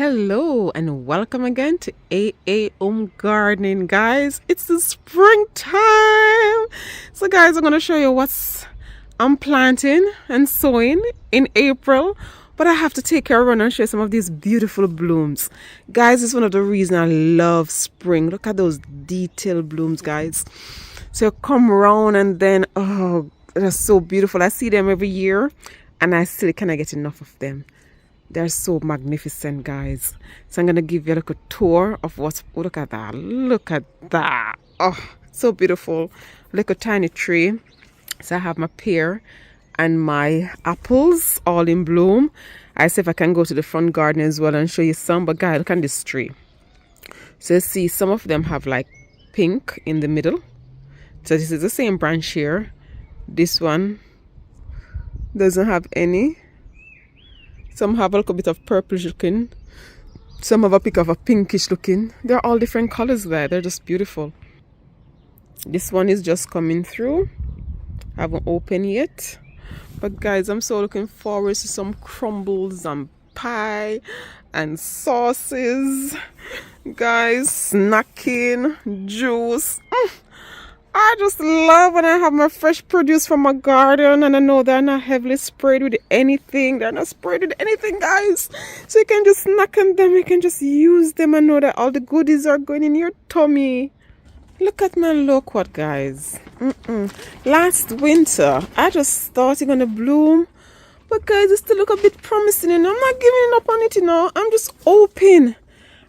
Hello and welcome again to aahomegardening, guys. It's the springtime. So guys, I'm going to show you what's I'm planting and sowing in April, but I have to take a run and show you some of these beautiful blooms. Guys, it's one of the reasons I love spring. Look at those detailed blooms, guys. So you come around and then, oh, they're so beautiful. I see them every year and I still cannot get enough of them. They're so magnificent, guys. So I'm going to give you a little tour of what's... Oh, look at that. Look at that. Oh, so beautiful. Little tiny tree. So I have my pear and my apples all in bloom. I see if I can go to the front garden as well and show you some. But guys, look at this tree. So you see some of them have like pink in the middle. So this is the same branch here. This one doesn't have any. Some have a little bit of purplish looking. Some have a bit of a pinkish looking. They're all different colors there. They're just beautiful. This one is just coming through. I haven't opened yet. But guys, I'm so looking forward to some crumbles and pie and sauces. Guys, snacking, juice. I just love when I have my fresh produce from my garden and I know they're not heavily sprayed with anything. They're not sprayed with anything, guys. So you can just snack on them. You can just use them and know that all the goodies are going in your tummy. Look at my loquat, guys. Last winter, I just thought it's going to bloom. But guys, it still look a bit promising and I'm not giving up on it, you know. I'm just hoping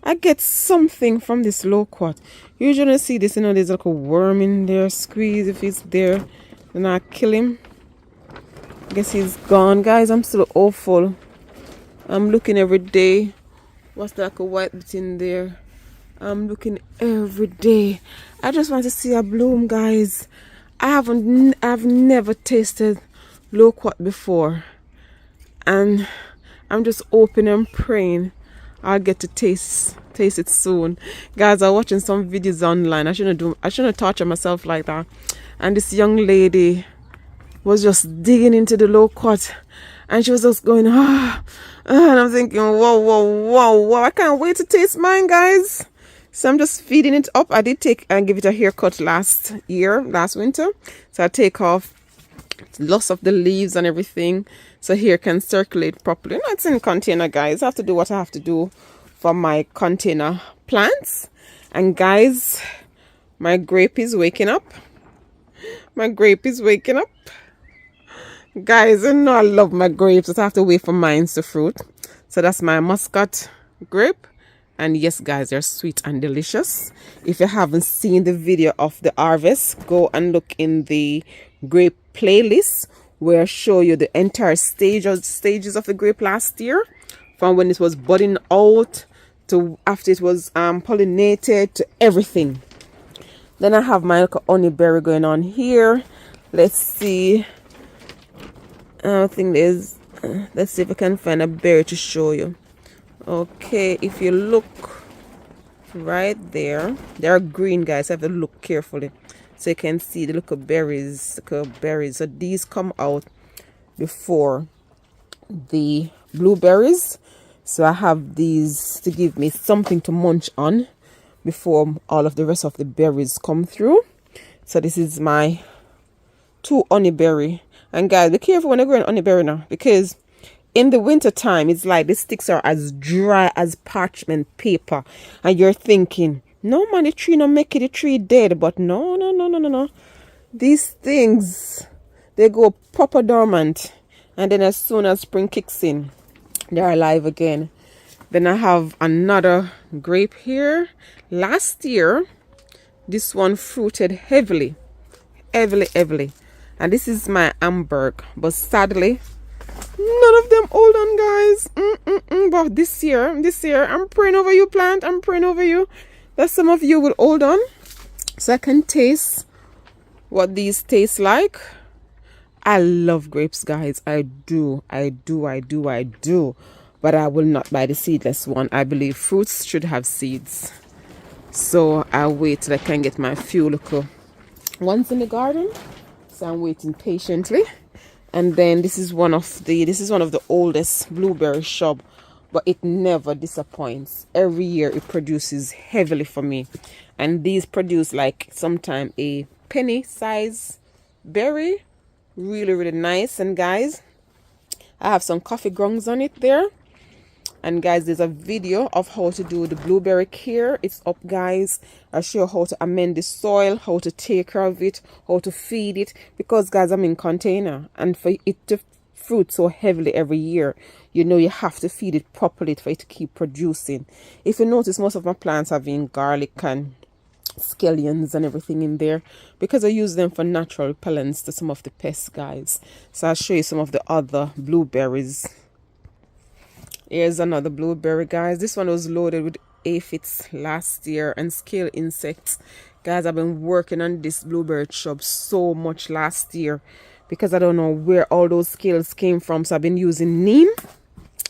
I get something from this loquat. Usually I see this, you know, there's like a worm in there. Squeeze if it's there, then I kill him. I guess he's gone. Guys, I'm still awful. I'm looking every day. What's that, like a white bit in there? I'm looking every day. I just want to see a bloom, guys. I've never tasted loquat before. And I'm just hoping and praying I'll get to taste it soon. Guys, I'm watching some videos online. I shouldn't torture myself like that. And this young lady was just digging into the loquat and she was just going and I'm thinking, whoa, I can't wait to taste mine, guys. So I'm just feeding it up. I did take and give it a haircut last winter. So I take off lots of the leaves and everything so here can circulate properly. No, it's in container, guys. I have to do what I have to do for my container plants. And guys, my grape is waking up. My grape is waking up. Guys, you know I love my grapes, but I have to wait for mine to fruit. So that's my Muscat Grape. And yes, guys, they're sweet and delicious. If you haven't seen the video of the harvest, go and look in the grape playlist where I show you the entire stages of the grape last year, from when it was budding out to after it was pollinated to everything. Then I have my honey berry going on here. Let's see. I think there's let's see if I can find a berry to show you. Okay, if you look right there, they're green, guys. I have to look carefully so you can see the little berries. So these come out before the blueberries. So I have these to give me something to munch on before all of the rest of the berries come through. So this is my 2 honeyberry. And guys, be careful when you're growing honeyberry now, because in the winter time, it's like the sticks are as dry as parchment paper. And you're thinking, no man, the tree not make it, the tree dead. But no. These things, they go proper dormant. And then as soon as spring kicks in, they're alive again. Then I have another grape here. Last year, this one fruited heavily. And this is my Amberg. But sadly, none of them hold on, guys. But this year, I'm praying over you, plant. I'm praying over you that some of you will hold on, so I can taste what these taste like. I love grapes, guys. I do. But I will not buy the seedless one. I believe fruits should have seeds. So I'll wait till I can get my few little ones in the garden. So I'm waiting patiently. And then this is one of the oldest blueberry shrub but it never disappoints. Every year it produces heavily for me, and these produce like sometime a penny size berry, really nice. And guys, I have some coffee grounds on it there. And guys, there's a video of how to do the blueberry care. It's up, guys. I show you how to amend the soil, how to take care of it, how to feed it, because guys, I'm in container, and for it to fruit so heavily every year, you know, you have to feed it properly for it to keep producing. If you notice, most of my plants have been garlic and scallions and everything in there, because I use them for natural repellents to some of the pests, guys. So I'll show you some of the other blueberries. Here's another blueberry, guys. This one was loaded with aphids last year and scale insects. Guys, I've been working on this blueberry shrub so much last year because I don't know where all those scales came from. So I've been using neem.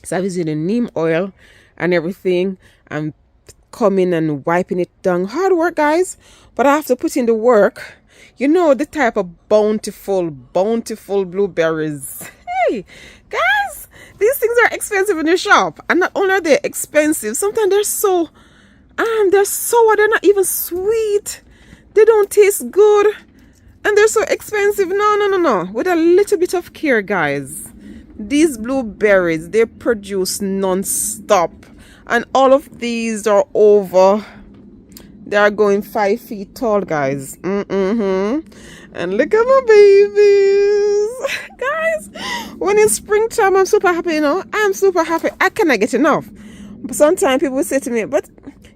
So I've been using neem oil and everything, and coming and wiping it down. Hard work, guys, but I have to put in the work. You know, the type of bountiful blueberries. Hey, guys, these things are expensive in the shop, and not only are they expensive, sometimes they're so sour, they're not even sweet, they don't taste good, and they're so expensive. No. With a little bit of care, guys, these blueberries, they produce non-stop, and all of these are they are going 5 feet tall, guys. And look at my babies, guys. When it's springtime, I'm super happy. You know, I'm super happy. I cannot get enough. But sometimes people say to me, "But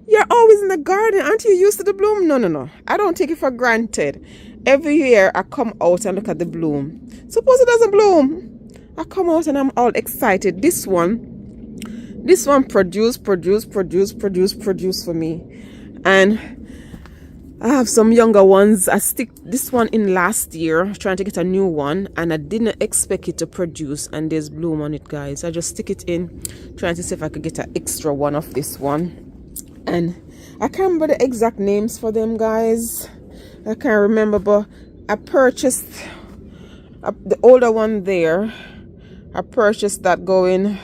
you're always in the garden, aren't you used to the bloom?" No. I don't take it for granted. Every year I come out and look at the bloom. Suppose it doesn't bloom, I come out and I'm all excited. This one produce for me. And I have some younger ones. I stick this one in last year, trying to get a new one, and I didn't expect it to produce, and there's bloom on it, guys. I just stick it in, trying to see if I could get an extra one of this one. And I can't remember the exact names for them, guys. I can't remember, but I purchased the older one there. I purchased that going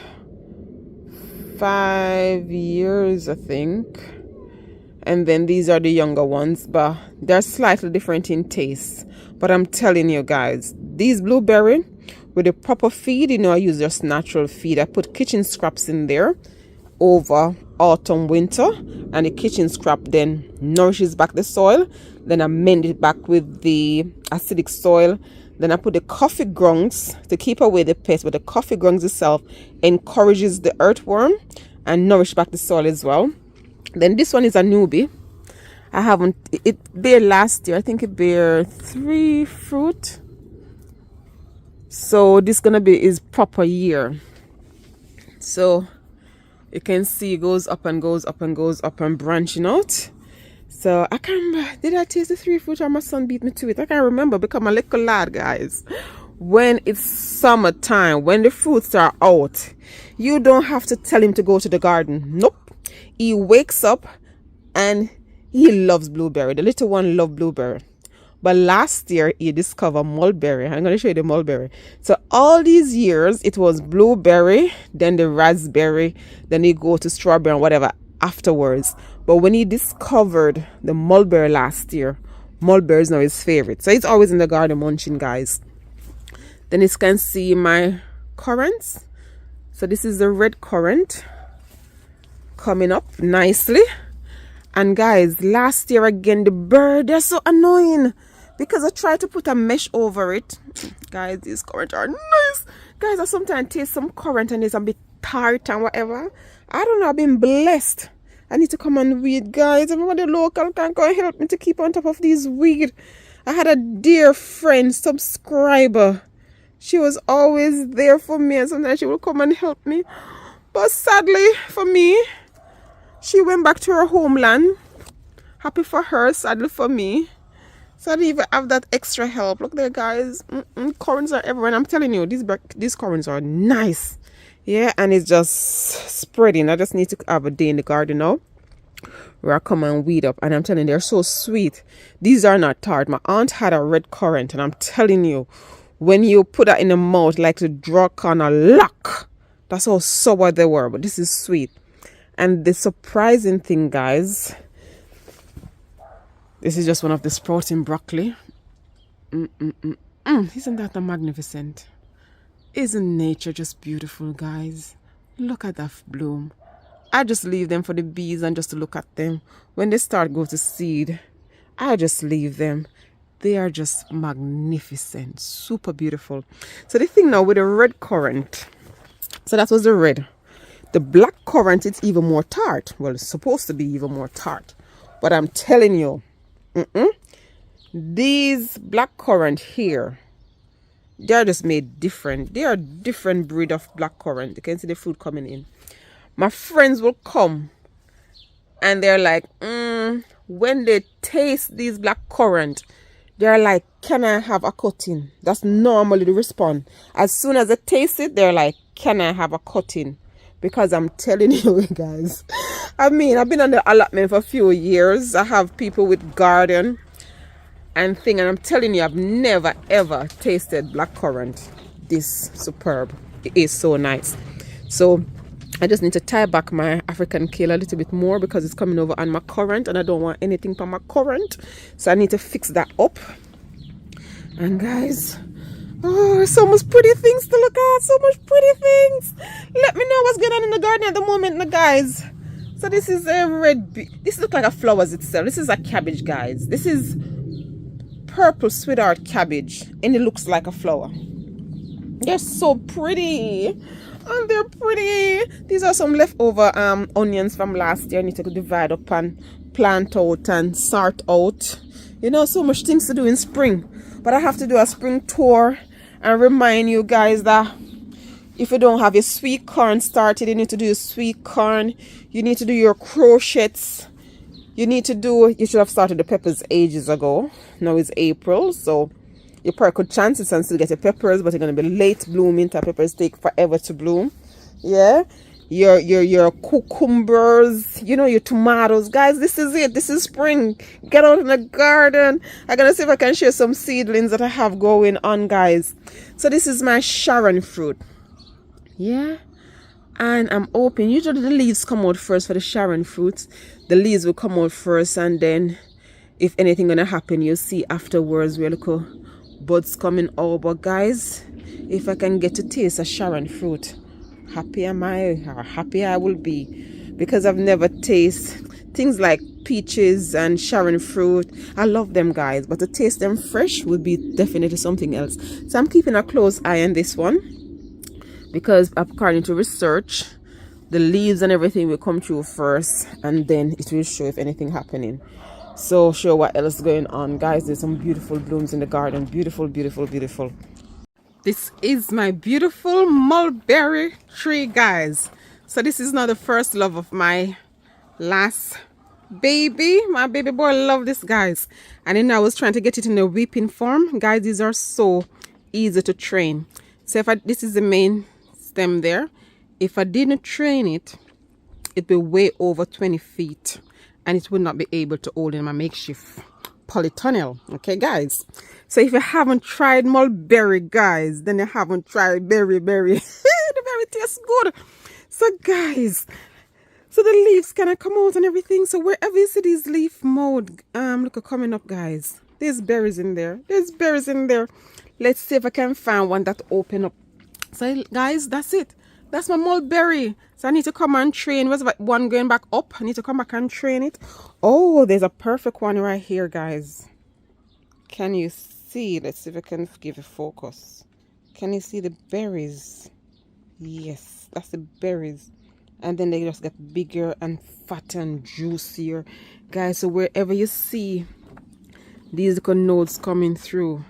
5 years, I think. And then these are the younger ones, but they're slightly different in taste. But I'm telling you, guys, these blueberry with the proper feed, you know, I use just natural feed. I put kitchen scraps in there over autumn, winter, and the kitchen scrap then nourishes back the soil. Then I mend it back with the acidic soil. Then I put the coffee grounds to keep away the pests, but the coffee grounds itself encourages the earthworm and nourish back the soil as well. Then this one is a newbie. It bare last year. I think it bare 3 fruit. So this gonna be his proper year. So you can see it goes up and goes up and goes up and branching out. So I can't remember, did I taste the 3 fruit or my son beat me to it? I can't remember because I'm a little lad, guys. When it's summertime, when the fruits are out, you don't have to tell him to go to the garden. Nope. He wakes up and he loves blueberry. The little one loved blueberry. But last year he discovered mulberry. I'm going to show you the mulberry. So all these years it was blueberry, then the raspberry, then he go to strawberry and whatever afterwards. But when he discovered the mulberry last year, mulberry is now his favorite. So he's always in the garden munching, guys. Then you can see my currants. So this is the red currant coming up nicely. And guys, last year again, the bird, they're so annoying because I tried to put a mesh over it. Guys, these currants are nice. Guys, I sometimes taste some currant and it's a bit tart and whatever. I don't know, I've been blessed. I need to come and weed, guys. Everybody local can go and help me to keep on top of these weed. I had a dear friend, subscriber. She was always there for me, and sometimes she will come and help me. But sadly for me, she went back to her homeland. Happy for her, sadly for me. So I didn't even have that extra help. Look there, guys. Currants are everywhere. And I'm telling you, these currants are nice. Yeah, and it's just spreading. I just need to have a day in the garden now where I come and weed up. And I'm telling you, they're so sweet. These are not tart. My aunt had a red currant, and I'm telling you, when you put that in the mouth, like to draw on a lock, That's how sour they were, but this is sweet. And the surprising thing, guys, this is just one of the sprouting broccoli. Isn't that magnificent? Isn't nature just beautiful, guys? Look at that bloom. I just leave them for the bees and just to look at them. When they start go to seed, I just leave them. They are just magnificent, super beautiful. So the thing now with the red currant, so that was the red. The black currant, it's even more tart. Well, it's supposed to be even more tart. But I'm telling you, these black currant here, they are just made different. They are a different breed of black currant. You can see the fruit coming in. My friends will come and they're like, when they taste these black currant, they're like, can I have a cutting? That's normally the response. As soon as they taste it, they're like, can I have a cutting? Because I'm telling you guys, I mean, I've been on the allotment for a few years. I have people with garden and thing, and I'm telling you, I've never ever tasted black currant this superb. It is so nice. So I just need to tie back my African kale a little bit more because it's coming over on my currant and I don't want anything from my currant. So I need to fix that up. And guys, oh, so much pretty things to look at. So much pretty things. Let me know what's going on in the garden at the moment, guys. So this is a red, this looks like a flowers itself. This is a cabbage, guys. This is purple sweetheart cabbage and it looks like a flower. They're so pretty. And they're pretty. These are some leftover onions from last year. I need to divide up and plant out and sort out. You know, so much things to do in spring. But I have to do a spring tour and remind you guys that if you don't have your sweet corn started, you need to do your sweet corn. You need to do your crotchets. You should have started the peppers ages ago. Now it's April, so you probably could chance it and still get your peppers, but you're going to be late blooming. Peppers take forever to bloom. Yeah. Your cucumbers, you know, your tomatoes. Guys, this is it. This is spring. Get out in the garden. I'm going to see if I can share some seedlings that I have going on, guys. So this is my Sharon fruit. Yeah. And I'm open. Usually the leaves come out first for the Sharon fruits. The leaves will come out first, and then if anything going to happen, you'll see afterwards where look buds coming out. But guys, if I can get to taste a Sharon fruit, happy am I, or happy I will be, because I've never tasted things like peaches and Sharon fruit. I love them, guys, but to taste them fresh would be definitely something else. So I'm keeping a close eye on this one because according to research, the leaves and everything will come through first and then it will show if anything happening. So show what else is going on, guys. There's some beautiful blooms in the garden. Beautiful, beautiful, beautiful. This is my beautiful mulberry tree, guys. So this is not the first love of my last baby. My baby boy love this, guys. And then I was trying to get it in a weeping form. Guys, these are so easy to train. So if this is the main stem there. If I didn't train it, it'd be way over 20 feet. And it would not be able to hold in my makeshift polytunnel. Okay, guys. So if you haven't tried mulberry, guys, then you haven't tried berry. The berry tastes good. So, guys, so the leaves kind of come out and everything. So wherever you see these leaf mold, look, coming up, guys. There's berries in there. There's berries in there. Let's see if I can find one that open up. So, guys, that's it. That's my mulberry. So I need to come and train. Where's one going back up? I need to come back and train it. Oh, there's a perfect one right here, guys. Can you see? Let's see if I can give a focus. Can you see the berries? Yes, that's the berries. And then they just get bigger and fatter and juicier. Guys, so wherever you see these little nodes coming through,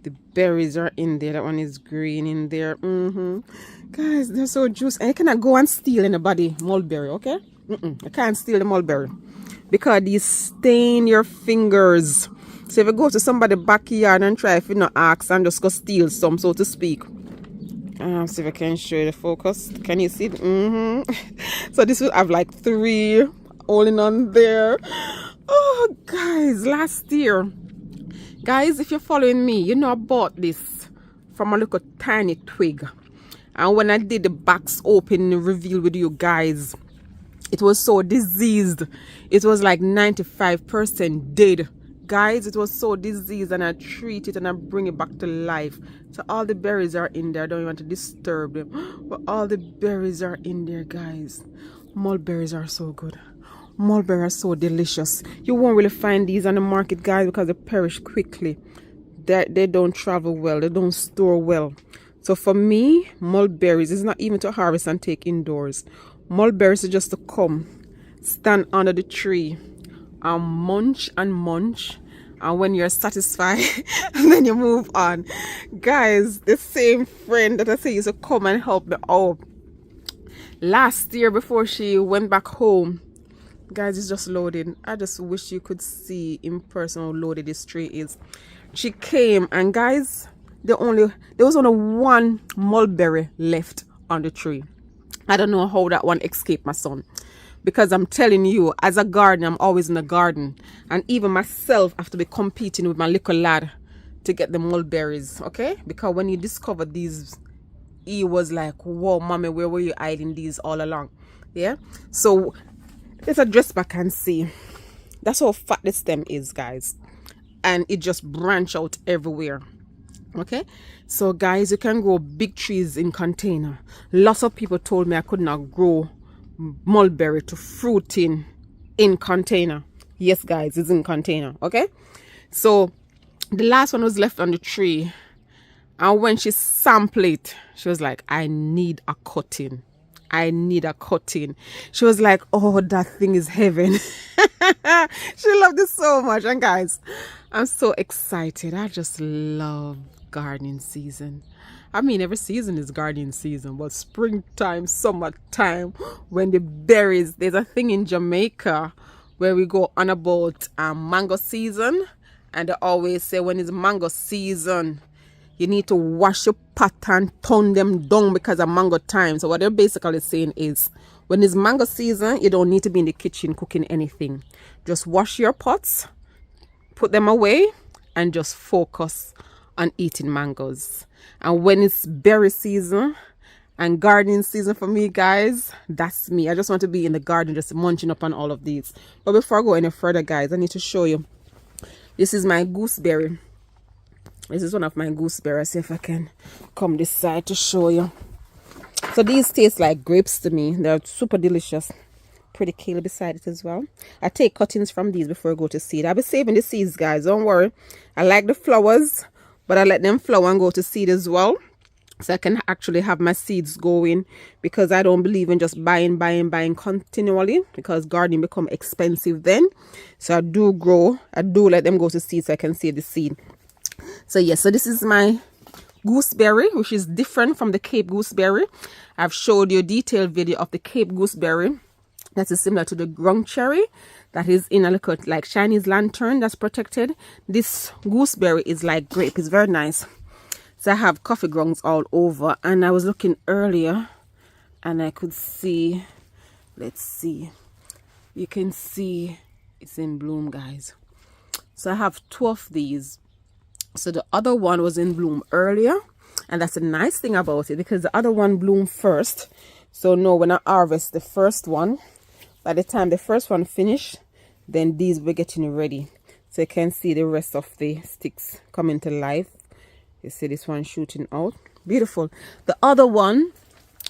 the berries are in there. That one is green in there. Guys, they're so juicy. And you cannot go and steal anybody mulberry, okay? You can't steal the mulberry because these stain your fingers. So if you go to somebody's backyard and try, if you not ask, and just go steal some, so to speak. See if I can show you the focus. Can you see it? So this will have like 3 holding on there. Oh, guys, last year, guys, if you're following me, you know I bought this from a little tiny twig. And when I did the box open reveal with you guys, it was so diseased. It was like 95% dead. Guys, it was so diseased, and I treat it and I bring it back to life. So all the berries are in there. I don't want to disturb them. But all the berries are in there, guys. Mulberries are so good. Mulberries are so delicious. You won't really find these on the market, guys, because they perish quickly. They don't travel well. They don't store well. So for me, mulberries is not even to harvest and take indoors. Mulberries is just to come, stand under the tree, and munch and munch, and when you're satisfied then you move on. Guys, the same friend that I say used to come and help me out last year before she went back home, guys, it's just loaded. I just wish you could see in person how loaded this tree is. She came, and guys, there was only one mulberry left on the tree. I don't know how that one escaped my son. Because I'm telling you, as a gardener, I'm always in the garden. And even myself, I have to be competing with my little lad to get the mulberries, okay? Because when he discovered these, he was like, whoa, mommy, where were you hiding these all along? Yeah? So, let's address back and see. That's how fat the stem is, guys. And it just branch out everywhere. Okay? So, guys, you can grow big trees in container. Lots of people told me I could not grow mulberry to fruiting in container. Yes, guys, it's in container. Okay, so the last one was left on the tree, and when she sampled it, she was like, I need a cutting. I need a cutting. She was like, oh, that thing is heaven. She loved it so much. And guys, I'm so excited. I just love gardening season. I mean, every season is gardening season, but springtime, summertime, when the berries, there's a thing in Jamaica where we go on about mango season, and they always say when it's mango season, you need to wash your pot and turn them down because of mango time. So what they're basically saying is, when it's mango season, you don't need to be in the kitchen cooking anything. Just wash your pots, put them away, and just focus on eating mangoes. And when it's berry season and gardening season for me, guys, that's me. I just want to be in the garden just munching up on all of these. But before I go any further, guys, I need to show you. This is my gooseberry. This is one of my gooseberries. See if I can come this side to show you. So these taste like grapes to me. They're super delicious. Pretty kale beside it as well. I take cuttings from these before I go to seed. I'll be saving the seeds, guys. Don't worry. I like the flowers, but I let them flower and go to seed as well, so I can actually have my seeds going, because I don't believe in just buying continually, because gardening become expensive then. So I do grow, I do let them go to seed so I can save the seed. So yes, so this is my gooseberry, which is different from the Cape gooseberry. I've showed you a detailed video of the Cape gooseberry that is similar to the ground cherry, that is in a little like Chinese lantern that's protected. This gooseberry is like grape. It's very nice. So I have coffee grounds all over, and I was looking earlier and I could see, let's see, you can see it's in bloom, guys. So I have 2 of these. So the other one was in bloom earlier, and that's a nice thing about it, because the other one bloomed first. So no, when I harvest the first one, by the time the first one finished, then these were getting ready. So you can see the rest of the sticks coming to life. You see this one shooting out. Beautiful. The other one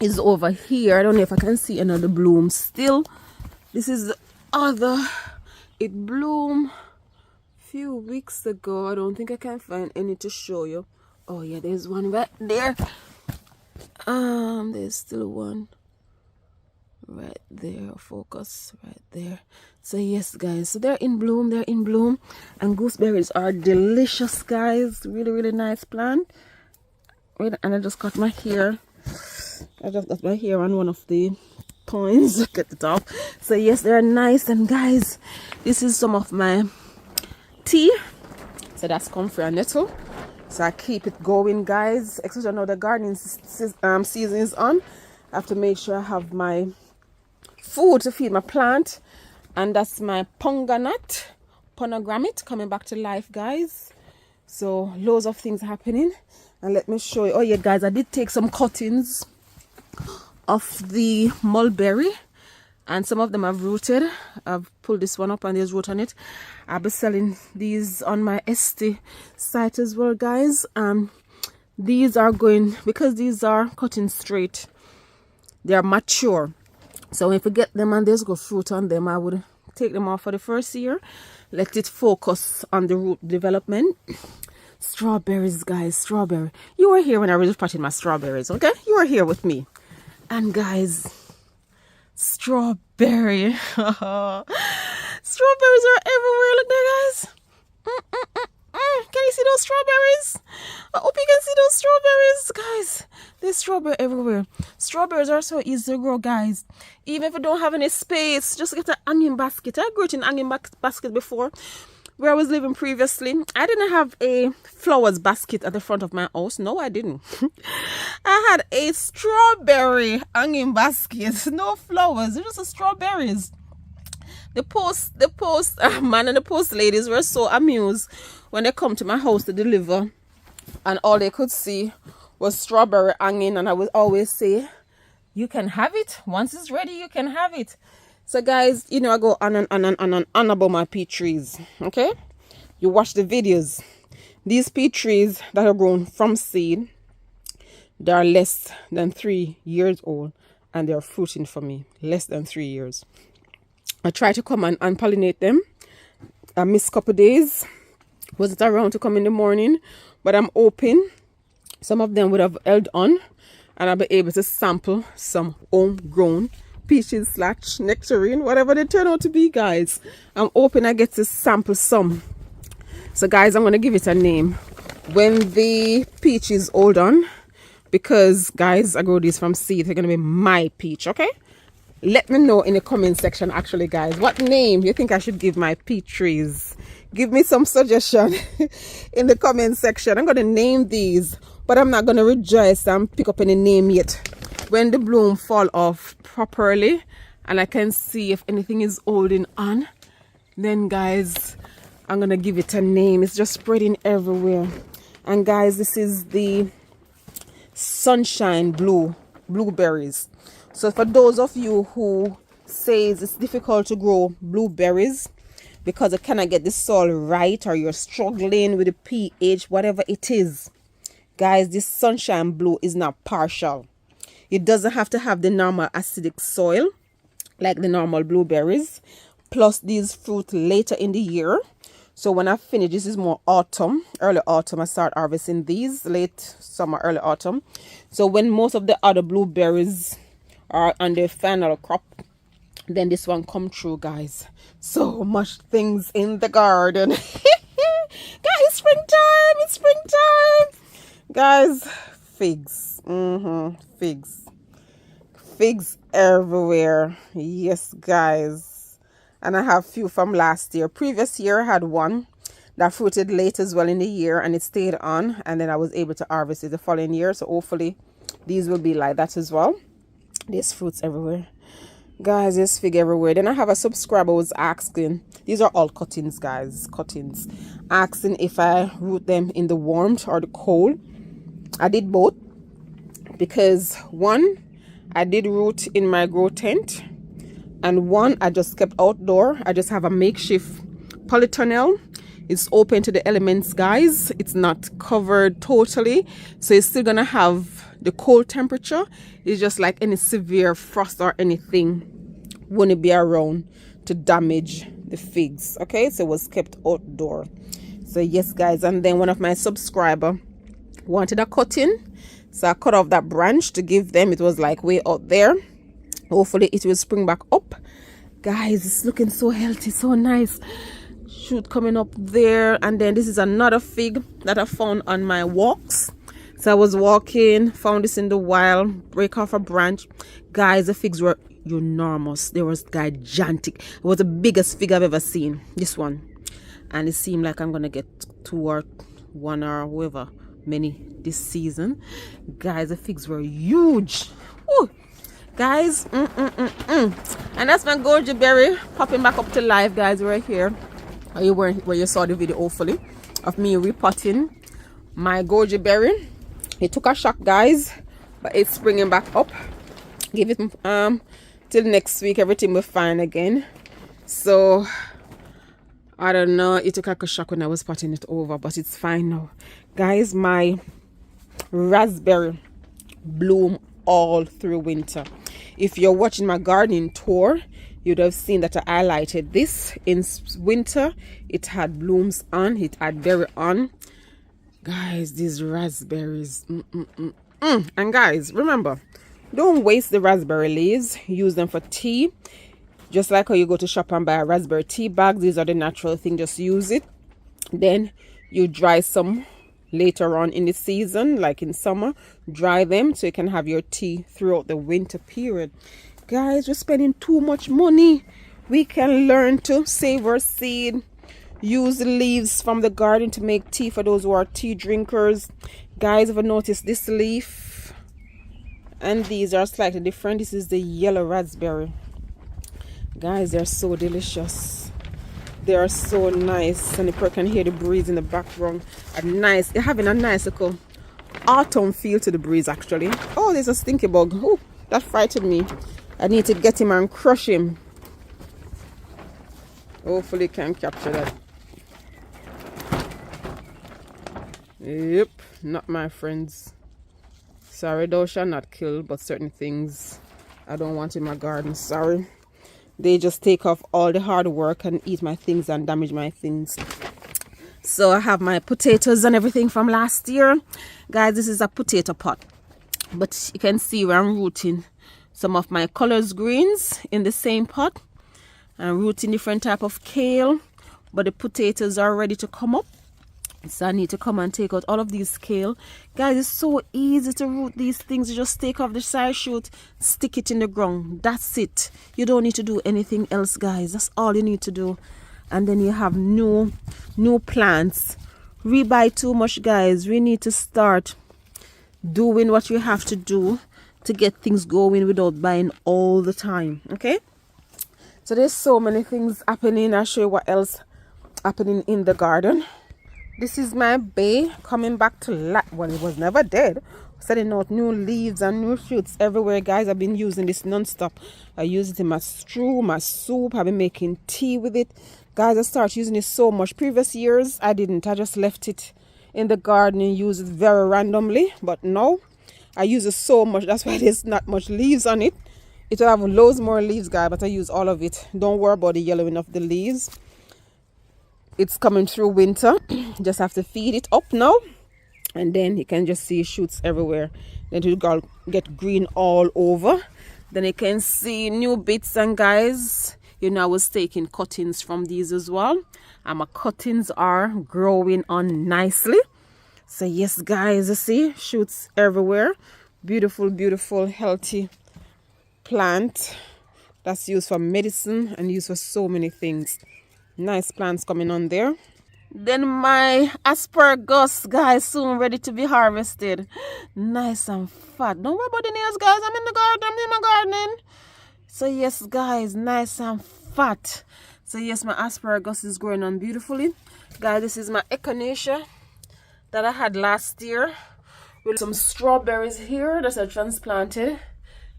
is over here. I don't know if I can see another bloom still. This is the other. It bloomed a few weeks ago. I don't think I can find any to show you. Oh yeah, there's one right there. There's still one right there. Focus right there. So yes, guys, so they're in bloom, and gooseberries are delicious, guys. Really nice plant. And I just cut my hair. I just got my hair on one of the points. Get it off. So yes, they're nice. And guys, this is some of my tea. So that's comfrey and nettle. So I keep it going, guys. Especially now the gardening season is on. I have to make sure I have my food to feed my plant. And that's my pomegranate coming back to life, guys. So loads of things happening. And let me show you. Oh yeah, guys, I did take some cuttings of the mulberry, and some of them I've rooted. I've pulled this one up and there's root on it. I'll be selling these on my Etsy site as well, guys. These are going, because these are cutting straight, they are mature, so if you get them and there's good fruit on them, I would take them off for the first year, let it focus on the root development. Strawberries, guys, strawberry. You were here when I was potting my strawberries, okay? You were here with me. And guys, strawberry. Strawberries are everywhere. Look there, guys. Can you see those strawberries? I hope you can see those strawberries, guys. There's strawberry everywhere. Strawberries are so easy to grow, guys. Even if you don't have any space, just get an onion basket. I grew it in onion basket before, where I was living previously. I didn't have a flowers basket at the front of my house. No, I didn't. I had a strawberry onion basket. No flowers, just strawberries. The post man and the post ladies were so amused when they come to my house to deliver, and all they could see was strawberry hanging, and I would always say, you can have it. Once it's ready, you can have it. So guys, you know, I go on and on about my peach trees, okay? You watch the videos. These peach trees that are grown from seed, they are less than 3 years old, and they're fruiting for me. Less than 3 years. I try to come and pollinate them. I missed a couple days. Wasn't around to come in the morning, but I'm hoping some of them would have held on, and I'll be able to sample some homegrown peaches / nectarine, whatever they turn out to be, guys. I'm hoping I get to sample some. So guys, I'm going to give it a name when the peach is hold on, because guys, I grow these from seed. They're going to be my peach, okay? Let me know in the comment section, actually, guys, what name you think I should give my peach trees. Give me some suggestion in the comment section. I'm going to name these, but I'm not going to rejoice and pick up any name yet. When the bloom fall off properly and I can see if anything is holding on, then guys, I'm going to give it a name. It's just spreading everywhere. And guys, this is the sunshine blueberries. So for those of you who says it's difficult to grow blueberries because you cannot get the soil right, or you're struggling with the pH, whatever it is, guys, this sunshine blue is not partial. It doesn't have to have the normal acidic soil like the normal blueberries. Plus these fruit later in the year. So when I finish, this is more autumn, early autumn. I start harvesting these late summer, early autumn. So when most of the other blueberries are on their final crop, then this one come through, guys. So much things in the garden. Guys, springtime, it's springtime. Guys, figs. Figs everywhere. Yes, guys. And I have few from last year. Previous year I had one that fruited late as well in the year, and it stayed on, and then I was able to harvest it the following year. So hopefully these will be like that as well. There's fruits everywhere, guys. There's fig everywhere. Then I have a subscriber who was asking, these are all cuttings, guys, cuttings, asking if I root them in the warmth or the cold. I did both, because one I did root in my grow tent, and one I just kept outdoor. I just have a makeshift polytunnel. It's open to the elements, guys. It's not covered totally, so it's still gonna have the cold temperature. It's just like any severe frost or anything wouldn't be around to damage the figs. Okay, so it was kept outdoor. So yes, guys. And then one of my subscriber wanted a cutting, so I cut off that branch to give them. It was like way out there. Hopefully it will spring back up, guys. It's looking so healthy, so nice. Shoot coming up there. And then this is another fig that I found on my walks. So I was walking, found this in the wild, break off a branch. Guys, the figs were enormous. They was gigantic. It was the biggest fig I've ever seen, this one. And it seemed like I'm gonna get 2 or 1 or however many this season. Guys, the figs were huge. Ooh. Guys, and that's my goji berry popping back up to life, guys. Right here, where you saw the video, hopefully, of me repotting my goji berry. It took a shock, guys, but it's springing back up. Give it till next week, everything will fine again. So I don't know, it took like a shock when I was potting it over, but it's fine now. Guys, my raspberry bloom all through winter. If you're watching my gardening tour, you'd have seen that I highlighted this. In winter, it had blooms on, it had berry on. Guys, these raspberries. And guys, remember, don't waste the raspberry leaves. Use them for tea. Just like how you go to shop and buy a raspberry tea bag. These are the natural thing. Just use it. Then you dry some later on in the season, like in summer. Dry them so you can have your tea throughout the winter period. Guys, we're spending too much money. We can learn to save our seed. Use the leaves from the garden to make tea for those who are tea drinkers. Guys, ever noticed this leaf? And these are slightly different. This is the yellow raspberry. Guys, they're so delicious. They are so nice, and you can hear the breeze in the background. They're having a nice little autumn feel to the breeze actually. Oh, there's a stinky bug. Oh, that frightened me. I need to get him and crush him. Hopefully can capture that. Yep, not my friends. Sorry, thou shall not kill, but certain things I don't want in my garden. Sorry. They just take off all the hard work and eat my things and damage my things. So I have my potatoes and everything from last year. Guys, this is a potato pot. But you can see where I'm rooting some of my colors greens in the same pot. I'm rooting different type of kale. But the potatoes are ready to come up. So I need to come and take out all of these kale. Guys, it's so easy to root these things. You just take off the side shoot, stick it in the ground. That's it. You don't need to do anything else, guys. That's all you need to do. And then you have new plants. We buy too much, guys. We need to start doing what you have to do to get things going without buying all the time. Okay? So there's so many things happening. I'll show you what else happening in the garden. This is my bay coming back to life. Well, it was never dead. Setting out new leaves and new fruits everywhere, guys. I've been using this non-stop. I use it in my stew, my soup. I've been making tea with it. Guys, I started using it so much. Previous years, I didn't. I just left it in the garden and used it very randomly. But now, I use it so much. That's why there's not much leaves on it. It will have loads more leaves, guys, but I use all of it. Don't worry about the yellowing of the leaves. It's coming through winter. Just have to feed it up now, and then you can just see shoots everywhere. Then it will get green all over. Then you can see new bits. And guys, you know, I was taking cuttings from these as well, and my cuttings are growing on nicely. So yes, guys, you see shoots everywhere. Beautiful, beautiful, healthy plant that's used for medicine and used for so many things. Nice plants coming on there. Then my asparagus, guys, soon ready to be harvested. Nice and fat. Don't worry about the nails, guys. I'm in the garden. I'm in my gardening. So yes, guys, nice and fat. So yes, my asparagus is growing on beautifully. Guys, this is my echinacea that I had last year with some strawberries here that I transplanted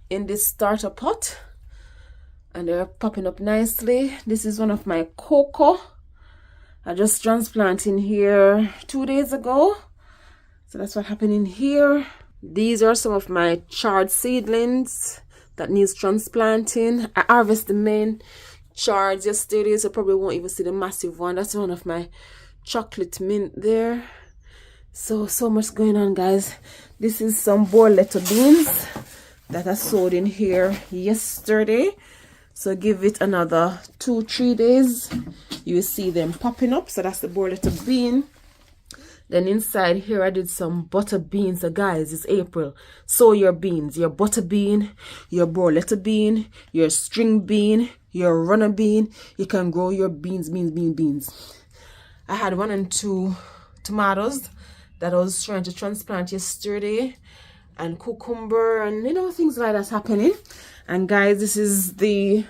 in this starter pot. And they're popping up nicely. This is one of my cocoa. I just transplanted in here 2 days ago. So that's what happened in here. These are some of my charred seedlings that needs transplanting. I harvested the main chards yesterday, so probably won't even see the massive one. That's one of my chocolate mint there. So much going on, guys. This is some borletta beans that I sowed in here yesterday. So give it another 2-3 days. You will see them popping up. So that's the borletta bean. Then inside here I did some butter beans. So guys, it's April. Sow your beans. Your butter bean, your borletta bean, your string bean, your runner bean. You can grow your beans. I had 1 and 2 tomatoes that I was trying to transplant yesterday. And cucumber and things like that happening. And guys, this is the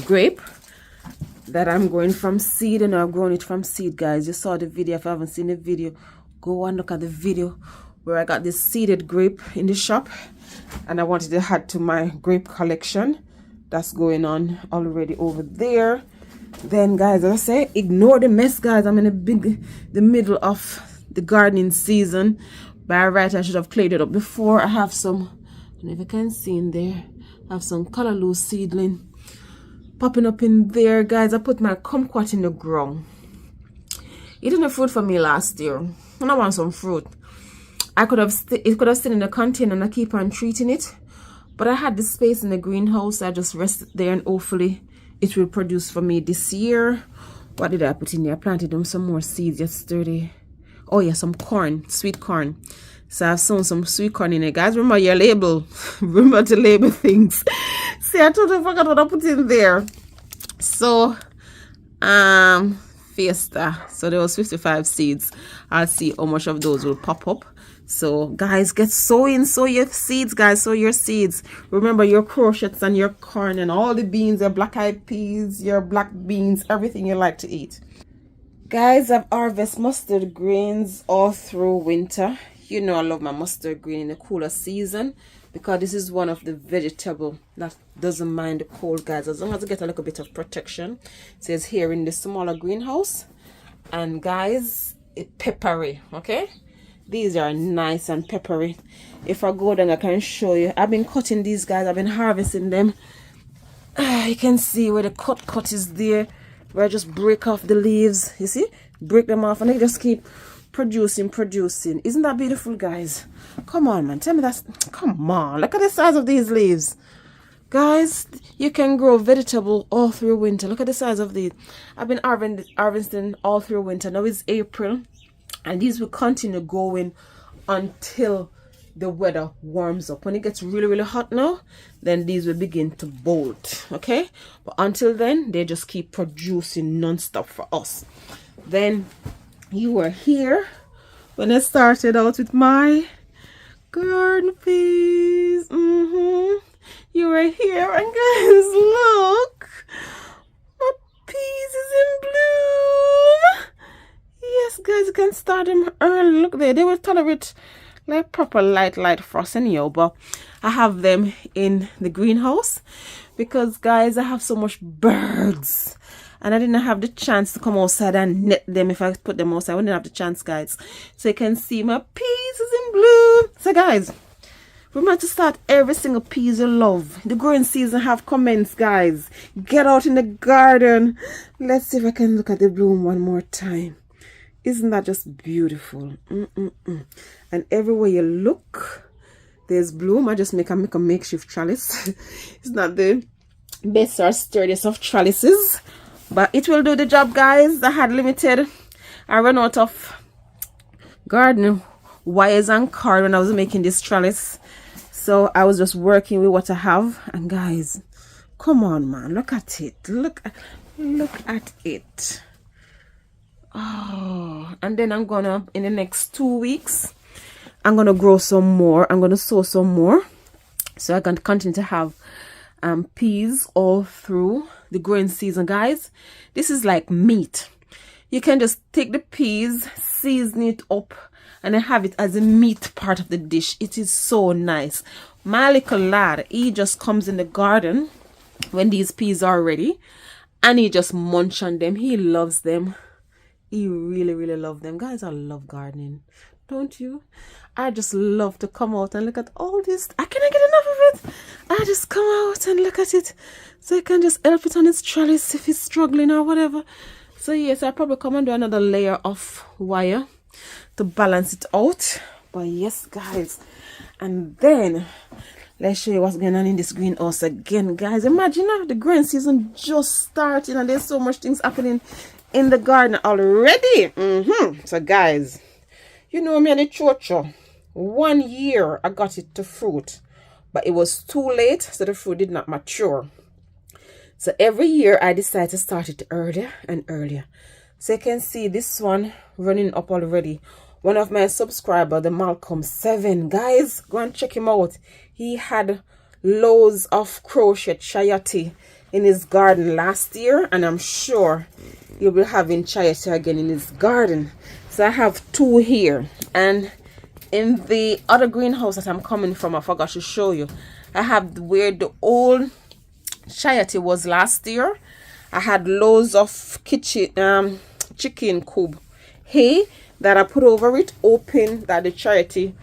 grape that I'm growing from seed, and I've grown it from seed, guys. You saw the video. If you haven't seen the video, go and look at the video. where I got this seeded grape in the shop, and I wanted to add to my grape collection. That's going on already over there. Then guys, as I say, ignore the mess, guys. I'm in the middle of the gardening season. By right, I should have cleared it up before. I have some, I don't know if you can see in there, I have some colorless seedling popping up in there, guys. I put my kumquat in the ground. It didn't have fruit for me last year, and I want some fruit. It could have stayed in the container, and I keep on treating it. But I had the space in the greenhouse. I just rested there, and hopefully it will produce for me this year. What did I put in there? I planted them some more seeds yesterday. Oh yeah, some corn, sweet corn. So I've sown some sweet corn in there. Guys, remember your label. Remember to label things. See, I totally forgot what I put in there. So, Fiesta. So there was 55 seeds. I'll see how much of those will pop up. So guys, get sowing. Sow your seeds, guys. Sow your seeds. Remember your crochets and your corn and all the beans, your black eyed peas, your black beans, everything you like to eat. Guys, I've harvested mustard greens all through winter. You know I love my mustard green in the cooler season, because this is one of the vegetable that doesn't mind the cold, guys, as long as I get a little bit of protection. It says here in the smaller greenhouse. And guys, it's peppery, okay? These are nice and peppery. If I go down, I can show you. I've been cutting these, guys. I've been harvesting them. You can see where the cut is there, where I just break off the leaves. You see? Break them off, and they just keep producing. Isn't that beautiful, guys? Come on, man. Tell me that's... Come on. Look at the size of these leaves. Guys, you can grow vegetable all through winter. Look at the size of these. I've been harvesting all through winter. Now it's April. And these will continue going until the weather warms up. When it gets really, really hot now, then these will begin to bolt. Okay? But until then, they just keep producing non-stop for us. Then you were here when I started out with my garden peas. You were here, and guys, look, my peas is in bloom. Yes, guys, you can start them early. Look there, they will tolerate like proper light frost anyhow. But I have them in the greenhouse because, guys, I have so much birds. And I didn't have the chance to come outside and net them. If I put them outside, I wouldn't have the chance, guys. So you can see my peas is in bloom. So, guys, remember to start every single piece you love. The growing season have commenced, guys. Get out in the garden. Let's see if I can look at the bloom one more time. Isn't that just beautiful? And everywhere you look, there's bloom. I just make a makeshift trellis. It's not the best or sturdiest of trellises, but it will do the job, guys. I had limited. I ran out of garden wires and cord when I was making this trellis, so I was just working with what I have. And guys, come on, man, look at it. Look at it. Oh, and then I'm gonna, in the next 2 weeks, I'm gonna grow some more. I'm gonna sow some more, so I can continue to have peas all through the growing season, guys. This is like meat. You can just take the peas, season it up, and then have it as a meat part of the dish. It is so nice. My little lad, he just comes in the garden when these peas are ready, and he just munch on them. He loves them. He really, really loves them. Guys, I love gardening. Don't you? I just love to come out and look at all this. I cannot get enough of it. I just come out and look at it, so I can just help it on its trellis if it's struggling or whatever. So yes, I'll probably come and do another layer of wire to balance it out. But yes, guys, and then let's show you what's going on in this greenhouse again, guys. Imagine now the growing season just starting, and there's so much things happening in the garden already. So guys, you know me and the chocho. 1 year I got it to fruit, but it was too late, so the fruit did not mature. So every year I decide to start it earlier and earlier. So you can see this one running up already. One of my subscribers, the Malcolm 7, guys, go and check him out. He had loads of crochet chayote in his garden last year, and I'm sure he'll be having chayote again in his garden. So I have 2 here, and in the other greenhouse that I'm coming from, I forgot to show you. I have where the old chayote was last year. I had loads of chicken coop hay that I put over it, hoping that the chayote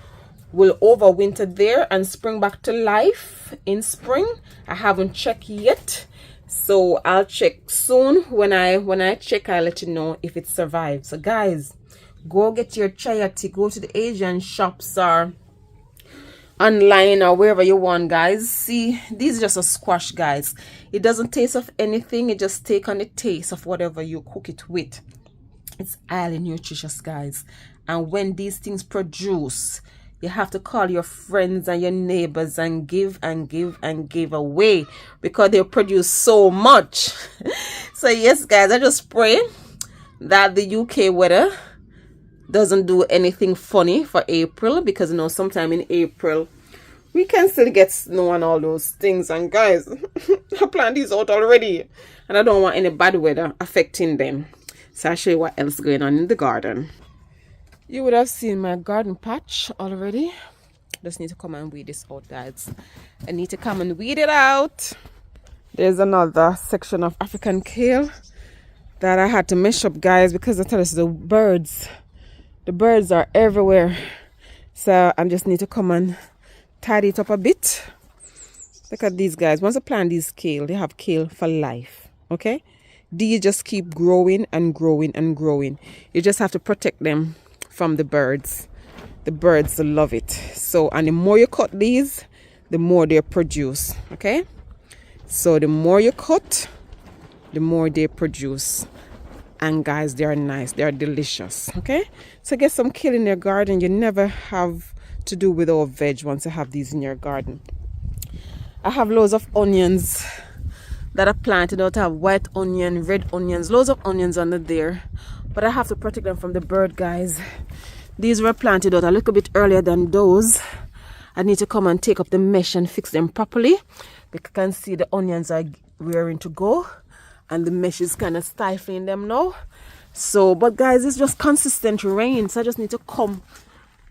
will overwinter there and spring back to life in spring. I haven't checked yet, so I'll check soon. When I check, I'll let you know if it survives. So guys, go get your chayote. Go to the Asian shops or online or wherever you want, guys. See, these are just a squash, guys. It doesn't taste of anything. It just take on the taste of whatever you cook it with. It's highly nutritious, guys. And when these things produce, you have to call your friends and your neighbors and give and give and give away, because they produce so much. So yes, guys, I just pray that the UK weather doesn't do anything funny for April, because you know sometime in April we can still get snow and all those things. And guys, I planned these out already and I don't want any bad weather affecting them. So I'll show you what else is going on in the garden. You would have seen my garden patch already. Just need to come and weed this out, guys. I need to come and weed it out. There's another section of African kale that I had to mesh up, guys, because I tell us the birds are everywhere. So I just need to come and tidy it up a bit. Look at these, guys. Once I plant these kale, they have kale for life. Okay? These just keep growing and growing and growing. You just have to protect them from the birds. The birds love it. So, and the more you cut these, the more they produce. Okay? So the more you cut, the more they produce. And guys, they are nice. They are delicious. Okay? So get some kale in your garden. You never have to do without veg once you have these in your garden. I have loads of onions that I planted out. I have white onion, red onions, loads of onions under there. But I have to protect them from the bird, guys. These were planted out a little bit earlier than those. I need to come and take up the mesh and fix them properly. You can see the onions are rearing to go. And the mesh is kind of stifling them now. So, but guys, it's just consistent rain. So I just need to come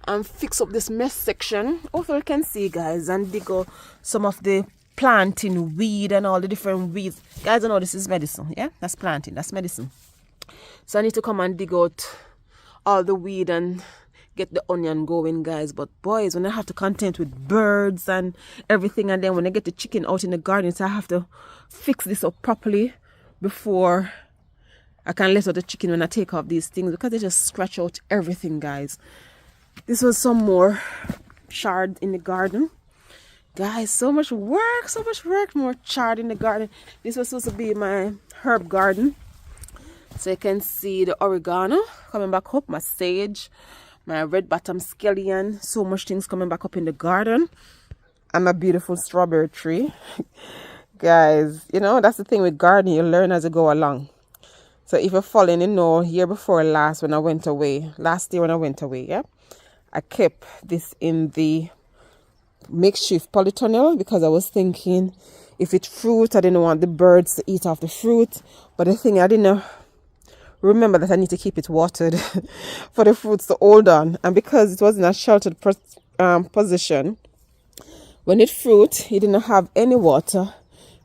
and fix up this mesh section. Hopefully you can see, guys, and dig out some of the planting weed and all the different weeds. Guys, I know this is medicine. Yeah, that's planting. That's medicine. So I need to come and dig out all the weed and get the onion going, guys. But boys, when I have to contend with birds and everything, and then when I get the chicken out in the garden, so I have to fix this up properly before I can let out the chicken when I take off these things, because they just scratch out everything, guys. This was some more chard in the garden. Guys, so much work, more chard in the garden. This was supposed to be my herb garden. So you can see the oregano coming back up, my sage, my red bottom scallion, so much things coming back up in the garden. And my beautiful strawberry tree. Guys, you know, that's the thing with gardening, you learn as you go along. So if you're following, you know, year before last when I went away, last year when I went away, yeah, I kept this in the makeshift polytunnel because I was thinking if it's fruit, I didn't want the birds to eat off the fruit. But the thing, I didn't remember that I need to keep it watered for the fruits to hold on. And because it was in a sheltered position, when it fruit, it didn't have any water.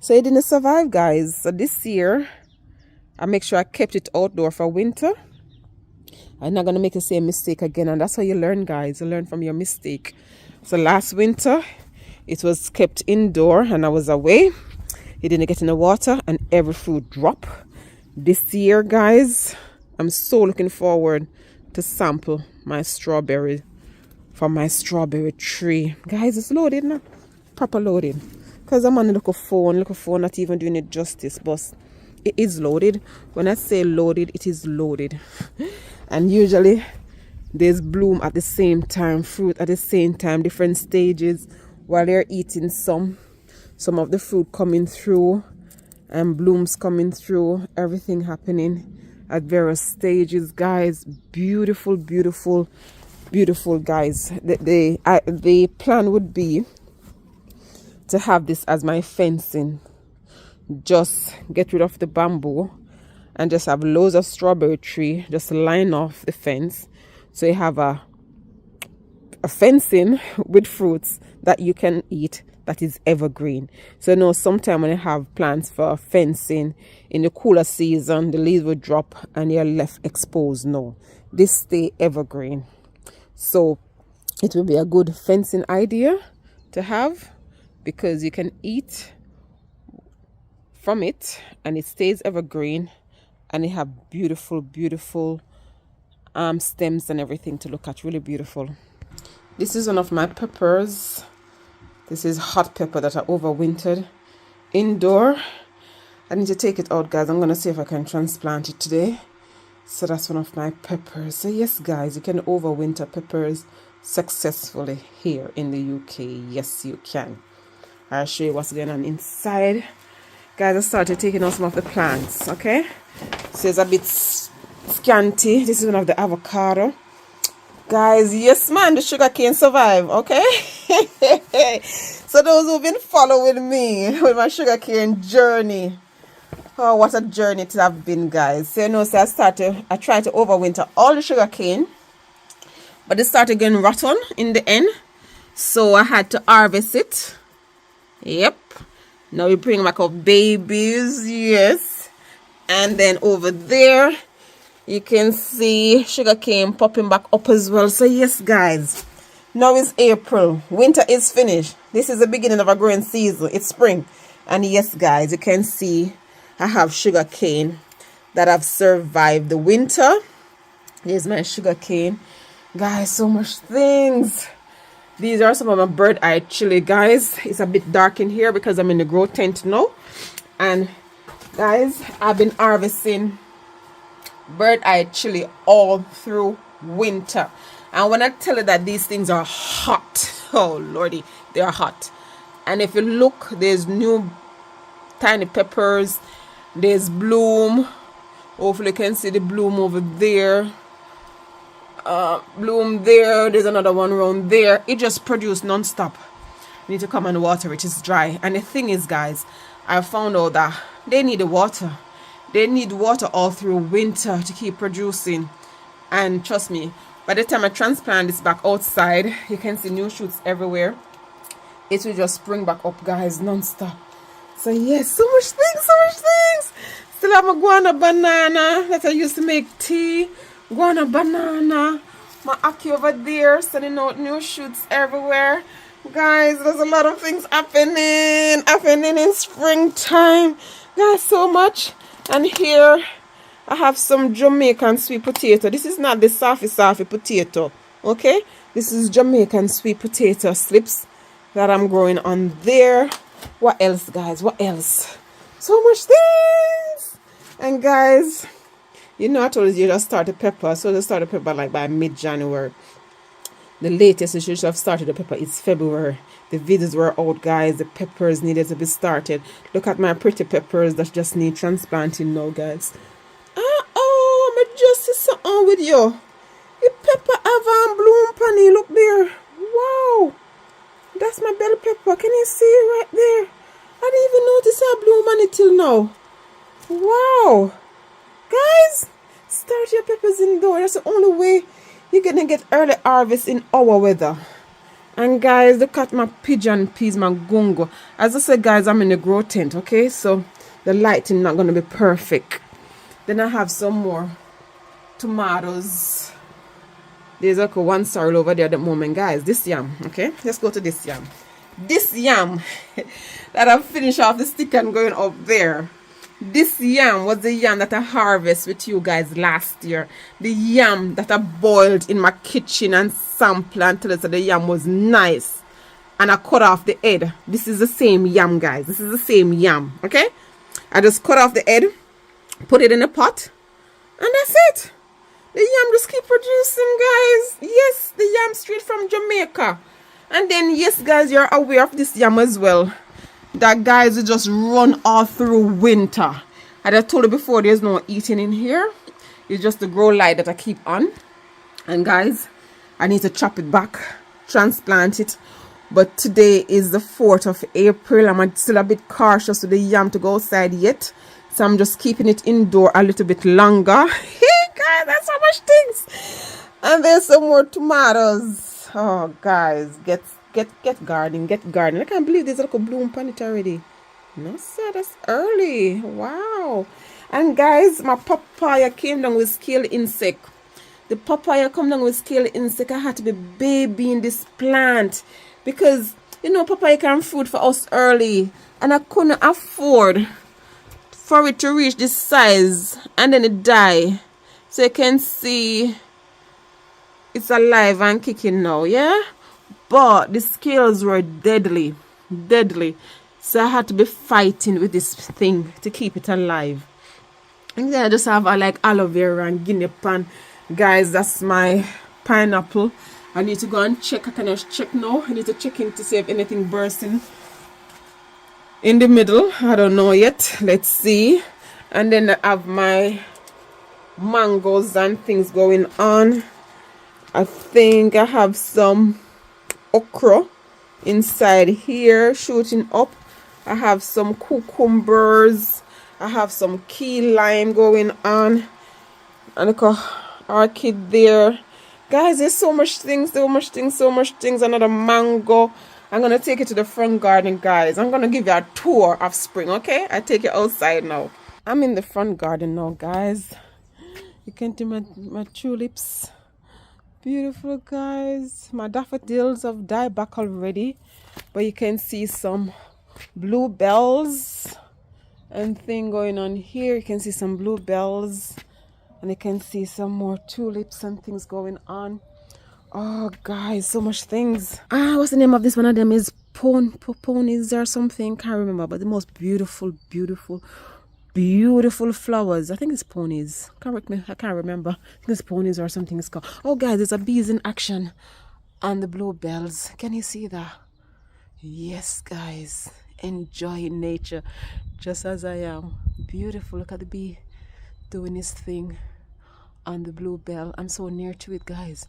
So it didn't survive, guys. So this year, I make sure I kept it outdoor for winter. I'm not going to make the same mistake again. And that's how you learn, guys. You learn from your mistake. So last winter, it was kept indoor and I was away. It didn't get in the water and every fruit dropped. This year, guys, I'm so looking forward to sample my strawberry from my strawberry tree. Guys, it's loaded now. Proper loaded. Because I'm on the little phone, not even doing it justice, but it is loaded. When I say loaded, it is loaded. And usually there's bloom at the same time, fruit at the same time, different stages while they're eating some of the fruit coming through and blooms coming through, everything happening at various stages, guys. Beautiful, beautiful, beautiful, guys. The plan would be to have this as my fencing. Just get rid of the bamboo and just have loads of strawberry tree, just line off the fence. So you have a a fencing with fruits that you can eat that is evergreen. So no, sometime when you have plants for fencing in the cooler season, the leaves will drop and you're left exposed. No, this stay evergreen. So it will be a good fencing idea to have, because you can eat from it and it stays evergreen, and it have beautiful stems and everything to look at. Really beautiful. This is one of my peppers. This is hot pepper that I overwintered indoor. I need to take it out, guys. I'm going to see if I can transplant it today. So that's one of my peppers. So yes, guys, you can overwinter peppers successfully here in the UK. Yes, you can. I'll show you what's going on inside. Guys, I started taking out some of the plants, okay? So it's a bit scanty. This is one of the avocado. Guys, yes man, the sugar cane survive, okay? So those who've been following me with my sugar cane journey, oh, what a journey it have been, guys. So you know, so I tried to overwinter all the sugar cane, but it started getting rotten in the end, so I had to harvest it. Yep. Now we bring back up babies, yes. And then over there you can see sugarcane popping back up as well. So yes, guys, now it's April. Winter is finished. This is the beginning of a growing season. It's spring. And yes, guys, you can see I have sugarcane that have survived the winter. Here's my sugarcane. Guys, so much things. These are some of my bird-eye chili, guys. It's a bit dark in here because I'm in the grow tent now. And guys, I've been harvesting bird-eye chili all through winter. And when I tell you that these things are hot, oh lordy, they are hot. And if you look, there's new tiny peppers, there's bloom. Hopefully you can see the bloom over there. Bloom there, there's another one around there. It just produced non-stop. You need to come and water it. It's dry. And the thing is, guys, I found out that they need the water. They need water all through winter to keep producing. And trust me, by the time I transplant this back outside, you can see new shoots everywhere. It will just spring back up, guys, non-stop. So yes, so much things. Still have a guana banana that I used to make tea. Guana banana. My ackee over there, sending out new shoots everywhere. Guys, there's a lot of things happening in springtime. Guys, so much. And here I have some Jamaican sweet potato. This is not the safi potato, okay? This is Jamaican sweet potato slips that I'm growing on there. What else, guys? What else? So much things. And guys, you know I told you just start the pepper. So just start the pepper like by mid-January. The latest you should have started the pepper is February. The videos were out, guys. The peppers needed to be started. Look at my pretty peppers that just need transplanting now, guys. Oh, I'm just see something with you. The pepper have bloom panny. Look there. Wow. That's my bell pepper. Can you see it right there? I didn't even notice I bloom on it till now. Wow. Guys, start your peppers indoors. That's the only way you're gonna get early harvest in our weather. And guys, look at my pigeon peas, my gungo. As I said, guys, I'm in the grow tent, okay? So the lighting not gonna be perfect. Then I have some more tomatoes. There's like one sorrel over there at the moment, guys. This yam, okay? Let's go to this yam. This yam that I finished off the stick and going up there. This yam was the yam that I harvested with you guys last year. The yam that I boiled in my kitchen and sampled until the yam was nice. And I cut off the head. This is the same yam, guys. This is the same yam, okay? I just cut off the head, put it in a pot, and that's it. The yam just keep producing, guys. Yes, the yam straight from Jamaica. And then, yes, guys, you're aware of this yam as well. That, guys, will just run all through winter. As I told you before, there's no eating in here. It's just the grow light that I keep on. And, guys, I need to chop it back, transplant it. But today is the 4th of April. I'm still a bit cautious with the yam to go outside yet. So I'm just keeping it indoor a little bit longer. Hey, guys, that's so much things. And there's some more tomatoes. Oh guys, get gardening, get gardening. I can't believe there's a little bloom on it already. No sir, that's early. Wow. And guys, my papaya came down with scale insect. The papaya come down with scale insect. I had to be babying this plant because you know papaya can fruit for us early, and I couldn't afford for it to reach this size and then it die. So you can see it's alive and kicking now, yeah? But the scales were deadly. So I had to be fighting with this thing to keep it alive. And then I just have like aloe vera and guinea pan. Guys, that's my pineapple. I need to go and check. I can just check now. I need to check in to see if anything bursting in the middle. I don't know yet. Let's see. And then I have my mangoes and things going on. I think I have some okra inside here shooting up. I have some cucumbers. I have some key lime going on. And look at orchid there. Guys, there's so much things. Another mango. I'm going to take you to the front garden, guys. I'm going to give you a tour of spring, okay? I take you outside now. I'm in the front garden now, guys. You can see my tulips. Beautiful, guys. My daffodils have died back already. But you can see some bluebells and thing going on here. You can see some bluebells. And you can see some more tulips and things going on. Oh, guys, so much things. What's the name of this? One of them is ponies or something. Can't remember. But the most beautiful flowers. I think it's ponies. Correct me. I can't remember. I think it's ponies or something it's called. Oh, guys, there's a bees in action. And the bluebells. Can you see that? Yes, guys. Enjoy nature just as I am. Beautiful. Look at the bee doing his thing on the bluebell. I'm so near to it, guys.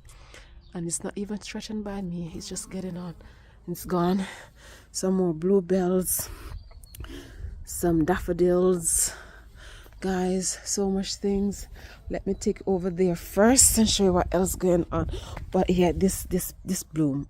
And it's not even stretching by me. It's just getting on. It's gone. Some more bluebells. Some daffodils. Guys, so much things. Let me take over there first and show you what else going on. But yeah, this bloom.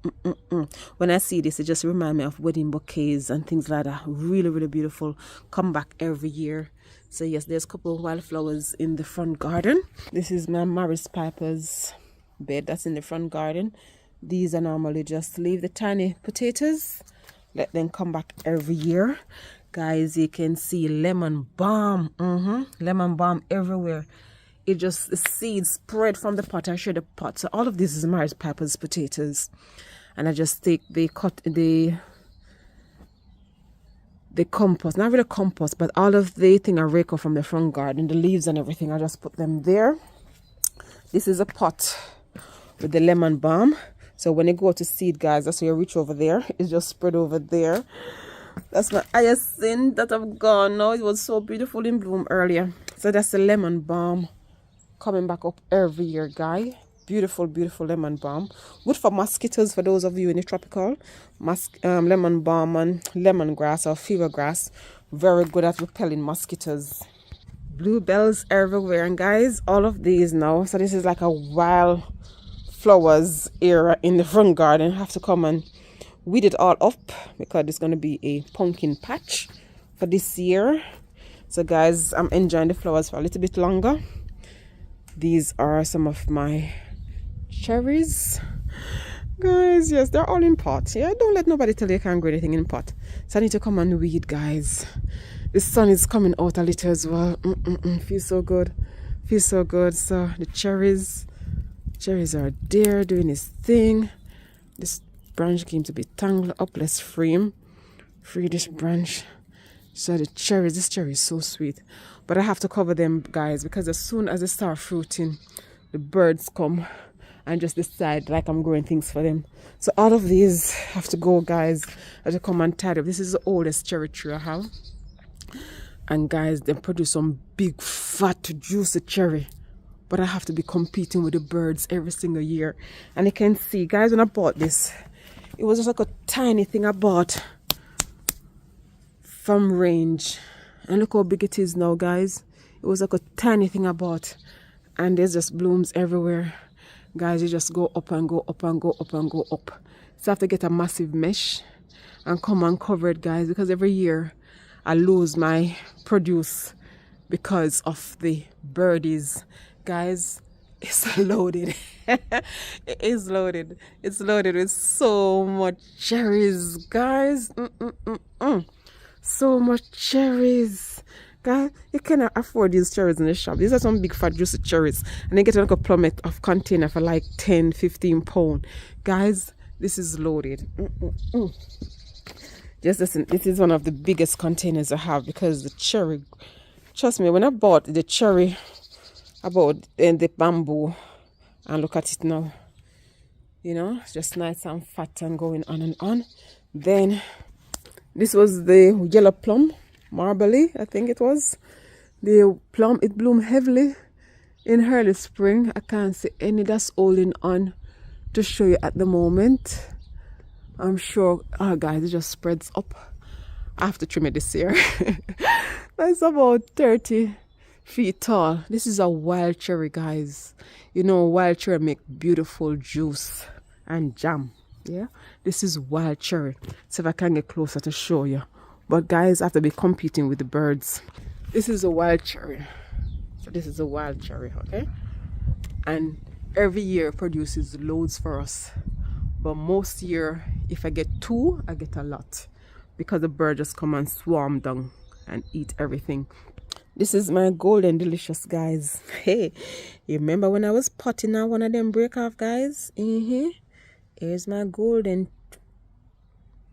When I see this, it just reminds me of wedding bouquets and things like that. Really beautiful. Come back every year. So yes, there's a couple of wildflowers in the front garden. This is my Maris Piper's bed that's in the front garden. These are normally just leave the tiny potatoes. Let them come back every year. Guys, you can see lemon balm. Lemon balm everywhere. It just, the seeds spread from the pot. I share the pot. So all of this is Maris Piper's potatoes. And I just take the compost, not really compost, but all of the thing I rake off from the front garden, the leaves and everything, I just put them there. This is a pot with the lemon balm. So when you go to seed, guys, that's where you reach over there. It's just spread over there. That's my hyacinth that I've gone now. It was so beautiful in bloom earlier. So that's the lemon balm coming back up every year, guys. Beautiful lemon balm. Good for mosquitoes, for those of you in the tropical. Lemon balm and lemongrass or fever grass. Very good at repelling mosquitoes. Bluebells everywhere. And guys, all of these now. So this is like a wild flowers era in the front garden. I have to come and weed it all up because it's going to be a pumpkin patch for this year. So guys, I'm enjoying the flowers for a little bit longer. These are some of my cherries, guys. Yes, they're all in pot. Yeah, don't let nobody tell you can't grow anything in pot. So I need to come and weed, guys. The sun is coming out a little as well. Feels so good. So the cherries are there doing its thing. This branch came to be tangled up. Let's free this branch. So this cherry is so sweet, but I have to cover them, guys, because as soon as they start fruiting, the birds come and just decide like I'm growing things for them. So all of these have to go, guys. I have to come and tidy up. This is the oldest cherry tree I have, and guys, they produce some big fat juicy cherry, but I have to be competing with the birds every single year. And you can see, guys, when I bought this, it was just like a tiny thing I bought from Range, and look how big it is now, guys. It was like a tiny thing I bought, and there's just blooms everywhere. Guys, you just go up and go up and go up and go up. So I have to get a massive mesh and come and cover it, guys, because every year I lose my produce because of the birdies. Guys, it's loaded. It is loaded. It's loaded with so much cherries, guys. So much cherries. Guys, you cannot afford these cherries in the shop. These are some big fat juicy cherries. And they get like a plummet of container for like 10-15 pounds. Guys, this is loaded. Just listen, this is one of the biggest containers I have because the cherry, trust me, when I bought the cherry, I bought the bamboo, and look at it now. You know, it's just nice and fat and going on and on. Then this was the yellow plum, marbly, I think it was. The plum, it bloomed heavily in early spring. I can't see any that's holding on to show you at the moment. I'm sure, oh guys, it just spreads up. I have to trim it this year. That's about 30 feet tall. This is a wild cherry, guys. You know, wild cherry make beautiful juice and jam. Yeah, this is wild cherry. So if I can get closer to show you. But guys, I have to be competing with the birds. This is a wild cherry. So this is a wild cherry, okay? And every year produces loads for us. But most year, if I get 2, I get a lot. Because the birds just come and swarm down and eat everything. This is my golden delicious, guys. Hey, you remember when I was potting out one of them break off, guys? Here's my golden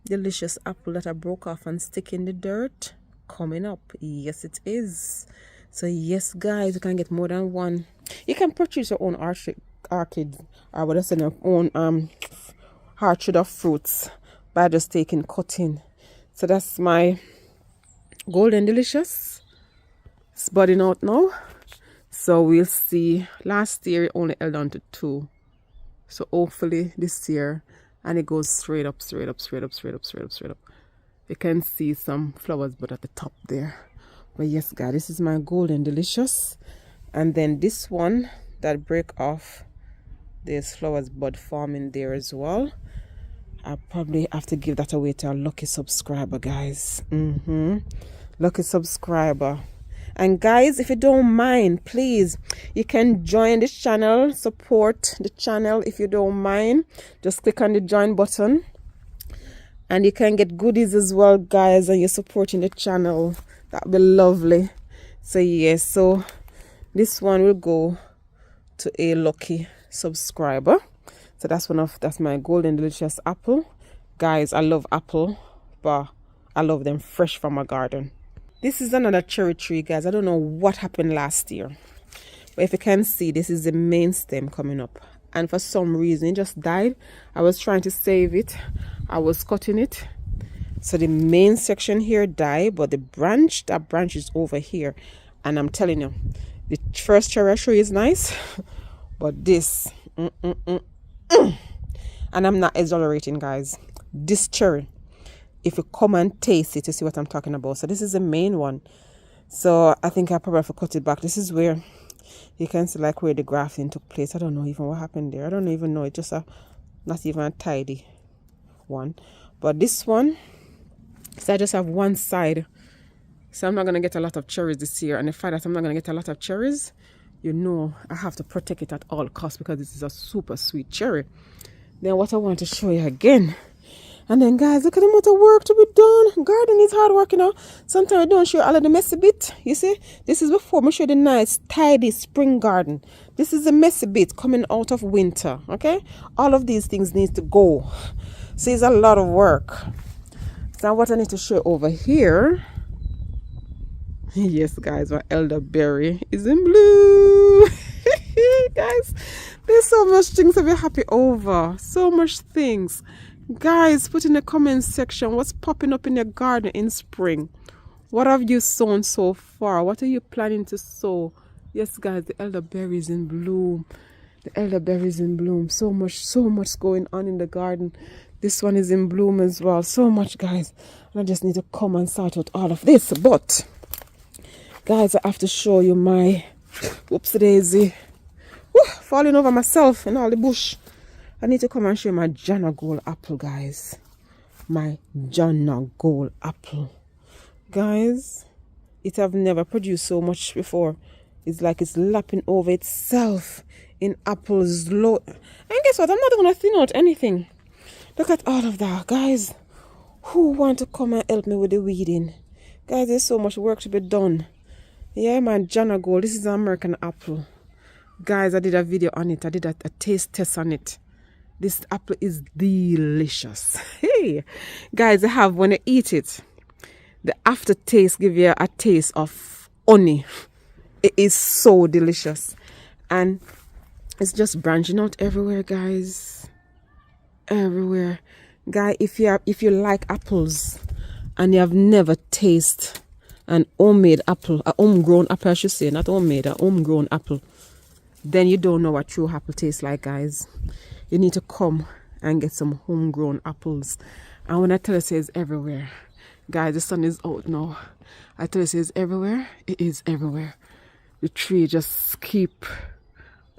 delicious apple that I broke off and stick in the dirt. Coming up. Yes, it is. So yes, guys, you can get more than one. You can purchase your own orchid or what I say, your own orchard of fruits by just taking cutting. So that's my golden delicious. It's budding out now. So we'll see. Last year it only held on to 2. So hopefully this year, and it goes straight up, straight up, straight up, straight up, straight up, straight up. You can see some flowers but at the top there. But yes, guys, this is my golden delicious. And then this one that break off, there's flowers bud forming there as well. I probably have to give that away to a lucky subscriber, guys. Lucky subscriber. And guys, if you don't mind, please, you can join this channel, support the channel if you don't mind. Just click on the join button. And you can get goodies as well, guys, and you're supporting the channel. That would be lovely. So yes, so this one will go to a lucky subscriber. So that's my golden delicious apple. Guys, I love apple, but I love them fresh from my garden. This is another cherry tree, guys. I don't know what happened last year, but if you can see, this is the main stem coming up, and for some reason it just died. I was trying to save it. I was cutting it, so the main section here died, but that branch is over here. And I'm telling you, the first cherry I show you is nice, but this and I'm not exaggerating, guys. This cherry, if you come and taste it, you see what I'm talking about. So this is the main one. So I think I probably have to cut it back. This is where you can see like where the grafting took place. I don't know even what happened there. I don't even know. It's just not even a tidy one. But this one, so I just have one side. So I'm not going to get a lot of cherries this year. And the fact that I'm not going to get a lot of cherries, you know, I have to protect it at all costs because this is a super sweet cherry. Then what I want to show you again. And then guys, look at the amount of work to be done. Garden is hard work, you know. Sometimes I don't show all of the messy bit. You see, this is before I show you the nice, tidy spring garden. This is the messy bit coming out of winter, okay? All of these things need to go. So it's a lot of work. So what I need to show over here. Yes, guys, my elderberry is in blue. Guys, there's so much things to be happy over. So much things. Guys, put in the comment section what's popping up in your garden in spring. What have you sown so far? What are you planning to sow? Yes, guys, the elderberry is in bloom. The elderberry is in bloom. So much going on in the garden. This one is in bloom as well. So much, guys. And I just need to come and sort out all of this. But guys, I have to show you my whoopsie daisy falling over myself in all the bush. I need to come and show my Jana Gold apple, guys. My Jana Gold apple. Guys, it have never produced so much before. It's like it's lapping over itself in apples. And guess what? I'm not going to thin out anything. Look at all of that, guys. Who want to come and help me with the weeding? Guys, there's so much work to be done. Yeah, my Jana Gold. This is an American apple. Guys, I did a video on it. I did a taste test on it. This apple is delicious. Hey, guys, when you eat it, the aftertaste give you a taste of honey. It is so delicious. And it's just branching out everywhere, guys. Everywhere. Guys, if you like apples and you have never tasted an homemade apple, a homegrown apple, I should say, not homemade, a homegrown apple, then you don't know what true apple tastes like, guys. You need to come and get some homegrown apples. And when I tell you it's everywhere, guys, the sun is out now. I tell you it's everywhere. It is everywhere. The tree just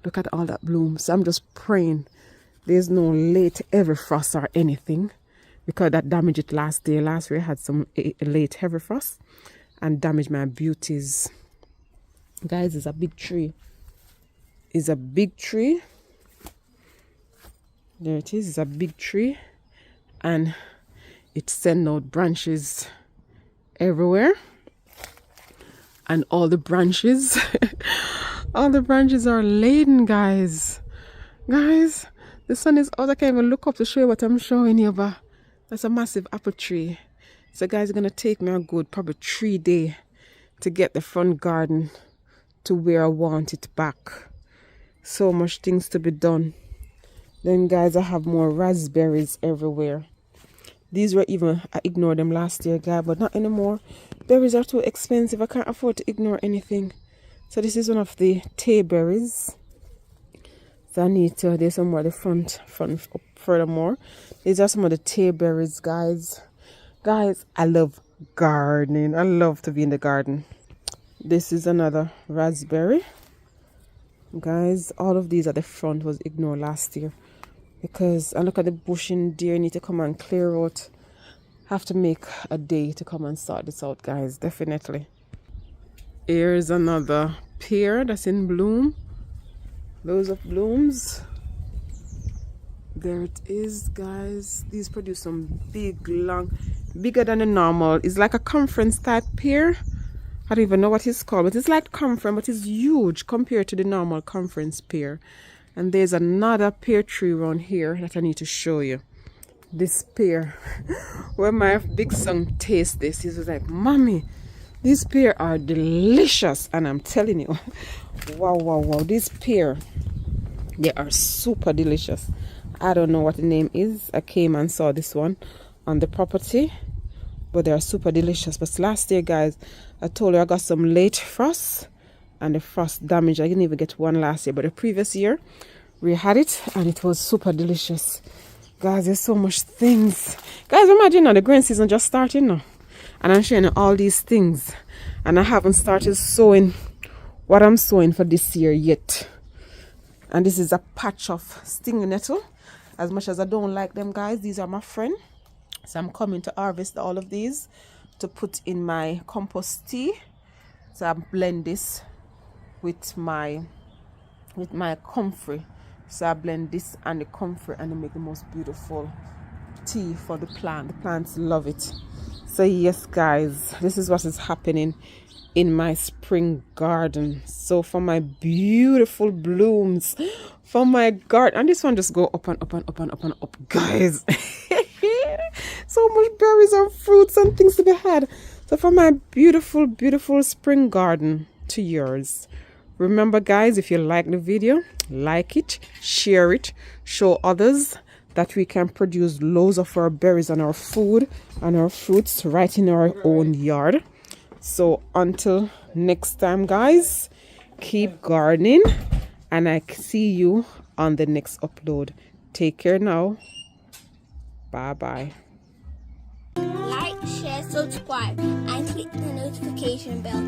look at all that blooms. I'm just praying there's no late heavy frost or anything, because that damaged it last year. Last year I had some late heavy frost and damaged my beauties. Guys, it's a big tree. It's a big tree. There it is. It's a big tree, and it sends out branches everywhere, and all the branches are laden, guys. Guys, the sun is out. I can't even look up to show you what I'm showing you, but that's a massive apple tree. So guys, it's gonna take me a good probably 3 days to get the front garden to where I want it back. So much things to be done. Then guys, I have more raspberries everywhere. These were I ignored them last year, guys, but not anymore. Berries are too expensive. I can't afford to ignore anything. So this is one of the tay berries. So I need to, there's some more at the front up furthermore. These are some of the tay berries, guys. Guys, I love gardening. I love to be in the garden. This is another raspberry. Guys, all of these at the front was ignored last year, because I look at the bush in there. I need to come and clear out. Have to make a day to come and sort this out, guys. Definitely. Here's another pear that's in bloom. Loads of blooms. There it is, guys. These produce some bigger than the normal. It's like a conference type pear. I don't even know what it's called, but it's like conference, but it's huge compared to the normal conference pear. And there's another pear tree around here that I need to show you. This pear. When my big son tastes this, he was like, "Mommy, these pear are delicious." And I'm telling you, wow, these pear, they are super delicious. I don't know what the name is. I came and saw this one on the property, but they are super delicious. But last year, guys, I told you I got some late frost, and the frost damage. I didn't even get one last year, but the previous year we had it, and it was super delicious. Guys, there's so much things. Guys, imagine now the green season just starting now, and I'm showing you all these things, and I haven't started sowing what I'm sowing for this year yet. And this is a patch of stinging nettle. As much as I don't like them, guys, these are my friend. So I'm coming to harvest all of these to put in my compost tea. So I blend this with my comfrey. So I blend this and the comfrey, and I make the most beautiful tea for the plant. The plants love it. So yes, guys, this is what is happening in my spring garden. So for my beautiful blooms for my garden, and this one just go up and up and up and up and up, guys. So much berries and fruits and things to be had. So for my beautiful spring garden to yours. Remember, guys, if you like the video, like it, share it, show others that we can produce loads of our berries and our food and our fruits right in our own yard. So until next time, guys, keep gardening, and I see you on the next upload. Take care now. Bye bye. Like, share, subscribe, and click the notification bell.